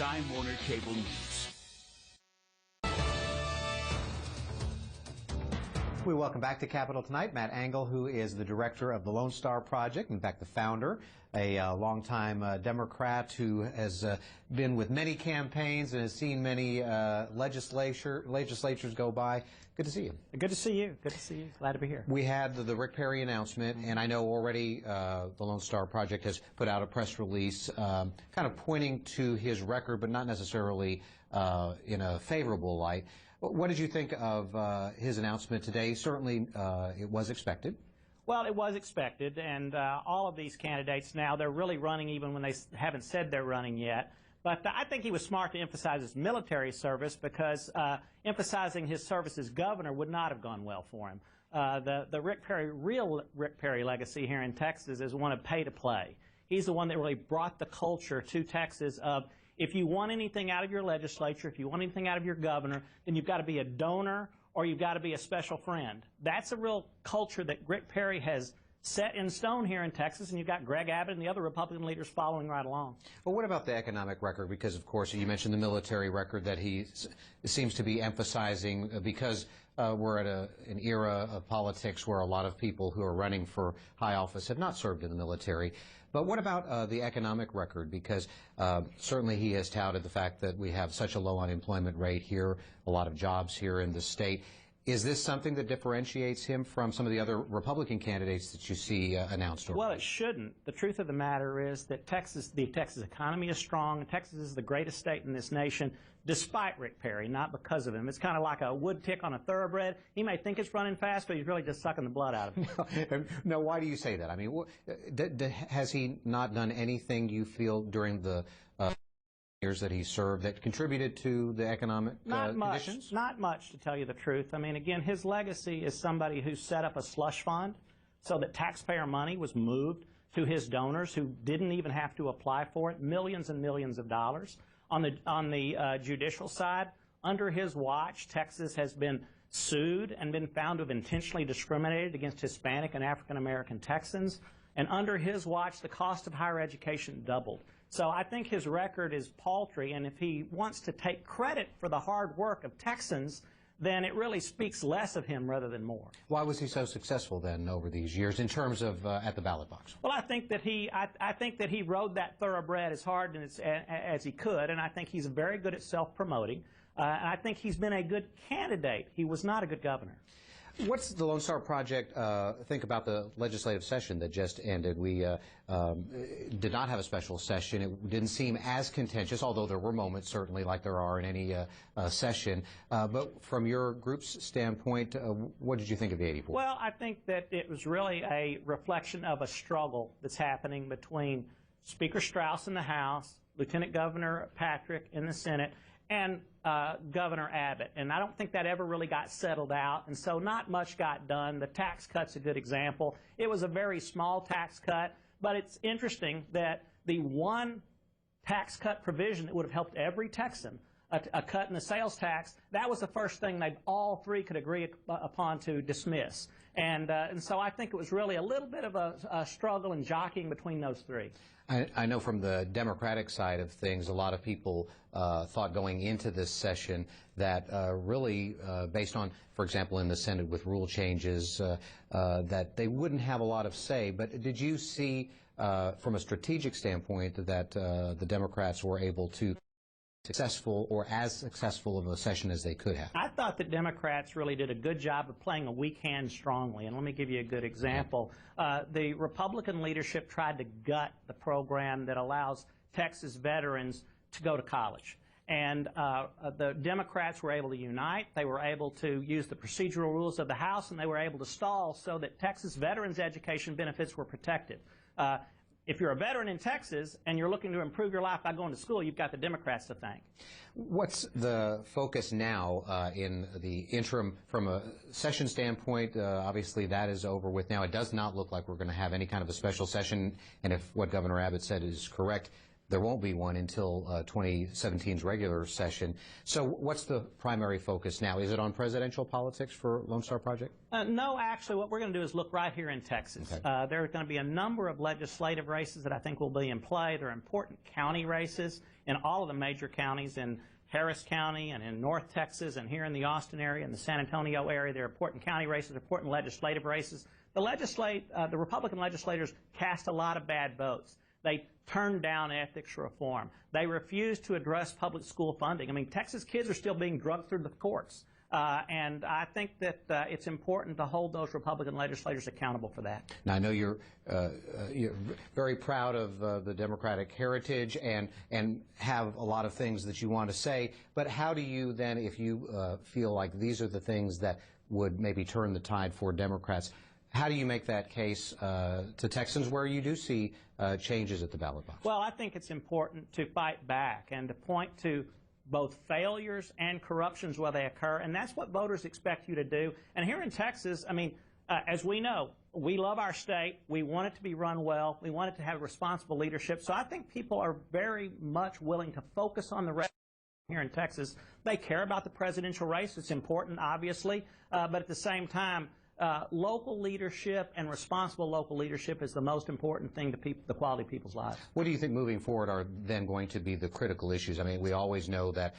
Time Warner Cable News. We welcome back to Capitol Tonight Matt Engel, who is the director of the Lone Star Project, in fact the founder, a longtime Democrat who has been with many campaigns and has seen many legislatures go by. Good to see you. Good to see you. Good to see you. Glad to be here. We had the Rick Perry announcement, and I know already the Lone Star Project has put out a press release kind of pointing to his record, but not necessarily in a favorable light. What did you think of his announcement today? Certainly it was expected. Well, it was expected, and all of these candidates now, they're really running even when they haven't said they're running yet. But I think he was smart to emphasize his military service because emphasizing his service as governor would not have gone well for him. The real Rick Perry legacy here in Texas is one of pay to play. He's the one that really brought the culture to Texas of if you want anything out of your legislature, if you want anything out of your governor, then you've got to be a donor or you've got to be a special friend. That's a real culture that Rick Perry has set in stone here in Texas, and you've got Greg Abbott and the other Republican leaders following right along. Well, what about the economic record? Because, of course, you mentioned the military record that he seems to be emphasizing because we're at an era of politics where a lot of people who are running for high office have not served in the military. But what about the economic record? Because certainly he has touted the fact that we have such a low unemployment rate here, a lot of jobs here in the state. Is this something that differentiates him from some of the other Republican candidates that you see announced? Well, it shouldn't. The truth of the matter is that the Texas economy is strong. Texas is the greatest state in this nation, despite Rick Perry, not because of him. It's kind of like a wood tick on a thoroughbred. He may think it's running fast, but he's really just sucking the blood out of it. No, why do you say that? I mean, has he not done anything you feel during the years that he served that contributed to the economic conditions? Not much, to tell you the truth. I mean, again, his legacy is somebody who set up a slush fund so that taxpayer money was moved to his donors who didn't even have to apply for it, millions and millions of dollars. On the judicial side, under his watch, Texas has been sued and been found to have intentionally discriminated against Hispanic and African American Texans. And under his watch, the cost of higher education doubled. So I think his record is paltry, and if he wants to take credit for the hard work of Texans, then it really speaks less of him rather than more. Why was he so successful then over these years in terms of at the ballot box? Well, I think that he rode that thoroughbred as hard as he could, and I think he's very good at self-promoting. And I think he's been a good candidate. He was not a good governor. What's the Lone Star Project think about the legislative session that just ended? We did not have a special session. It didn't seem as contentious, although there were moments, certainly, like there are in any session. But from your group's standpoint, what did you think of the 84? Well, I think that it was really a reflection of a struggle that's happening between Speaker Strauss in the House, Lieutenant Governor Patrick in the Senate, and Governor Abbott. And I don't think that ever really got settled out, and so not much got done. The tax cut's a good example. It was a very small tax cut, but it's interesting that the one tax cut provision that would have helped every Texan, a cut in the sales tax, that was the first thing they all three could agree upon to dismiss. And so I think it was really a little bit of a struggle and jockeying between those three. I know from the Democratic side of things, a lot of people thought going into this session that really, based on, for example, in the Senate with rule changes, that they wouldn't have a lot of say. But did you see, from a strategic standpoint, that the Democrats were able to successful or as successful of a session as they could have? I thought that Democrats really did a good job of playing a weak hand strongly, and let me give you a good example. The Republican leadership tried to gut the program that allows Texas veterans to go to college. And the Democrats were able to unite. They were able to use the procedural rules of the House, and they were able to stall so that Texas veterans' education benefits were protected. If you're a veteran in Texas and you're looking to improve your life by going to school, you've got the Democrats to thank. What's the focus now in the interim from a session standpoint? Obviously, that is over with now. It does not look like we're going to have any kind of a special session. And if what Governor Abbott said is correct, there won't be one until 2017's regular session. So what's the primary focus now? Is it on presidential politics for Lone Star Project? No, actually, what we're going to do is look right here in Texas. Okay. There are going to be a number of legislative races that I think will be in play. There are important county races in all of the major counties in Harris County and in North Texas and here in the Austin area and the San Antonio area. There are important county races, important legislative races. The Republican legislators cast a lot of bad votes. They turned down ethics reform. They refused to address public school funding. I mean, Texas kids are still being drugged through the courts. And I think that it's important to hold those Republican legislators accountable for that. Now, I know you're very proud of the Democratic heritage and have a lot of things that you want to say, but how do you then, if you feel like these are the things that would maybe turn the tide for Democrats, how do you make that case to Texans where you do see changes at the ballot box? Well, I think it's important to fight back and to point to both failures and corruptions where they occur, and that's what voters expect you to do. And here in Texas, I mean, as we know, we love our state. We want it to be run well. We want it to have responsible leadership. So I think people are very much willing to focus on the rest here in Texas. They care about the presidential race. It's important, obviously, but at the same time, local leadership and responsible local leadership is the most important thing to the quality of people's lives. What do you think moving forward are then going to be the critical issues? I mean, we always know that,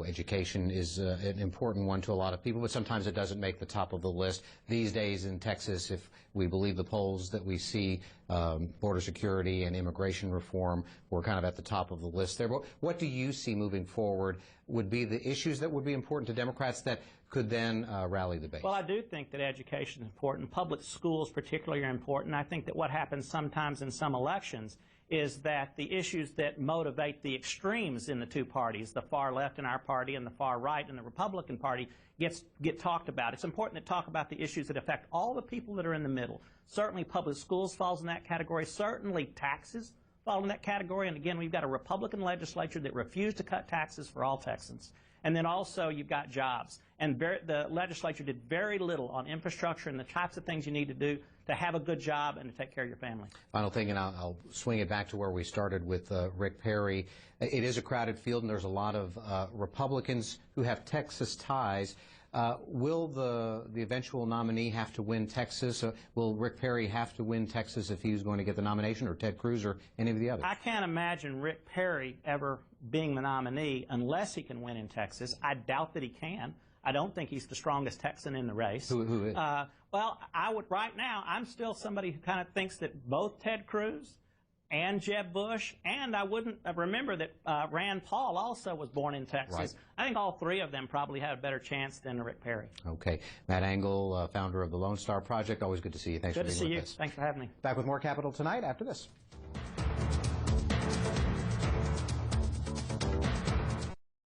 education is an important one to a lot of people, but sometimes it doesn't make the top of the list. These days in Texas, if we believe the polls that we see, border security and immigration reform were kind of at the top of the list there. But what do you see moving forward would be the issues that would be important to Democrats that could then rally the base? Well, I do think that education is important. Public schools particularly are important. I think that what happens sometimes in some elections is that the issues that motivate the extremes in the two parties, the far left in our party and the far right in the Republican Party, get talked about. It's important to talk about the issues that affect all the people that are in the middle. Certainly public schools falls in that category. Certainly taxes fall in that category. And again, we've got a Republican legislature that refused to cut taxes for all Texans. And then also you've got jobs. And the legislature did very little on infrastructure and the types of things you need to do to have a good job and to take care of your family. Final thing, and I'll swing it back to where we started with Rick Perry. It is a crowded field, and there's a lot of Republicans who have Texas ties. Will the eventual nominee have to win Texas? Will Rick Perry have to win Texas if he's going to get the nomination, or Ted Cruz, or any of the others? I can't imagine Rick Perry ever being the nominee unless he can win in Texas. I doubt that he can. I don't think he's the strongest Texan in the race. Who is? Well, right now, I'm still somebody who kind of thinks that both Ted Cruz and Jeb Bush, and I wouldn't remember that Rand Paul also was born in Texas. Right. I think all three of them probably have a better chance than Rick Perry. Okay. Matt Engel, founder of the Lone Star Project. Always good to see you. Thanks for being with us. Good to see you. Thanks for having me. Back with more Capital Tonight after this.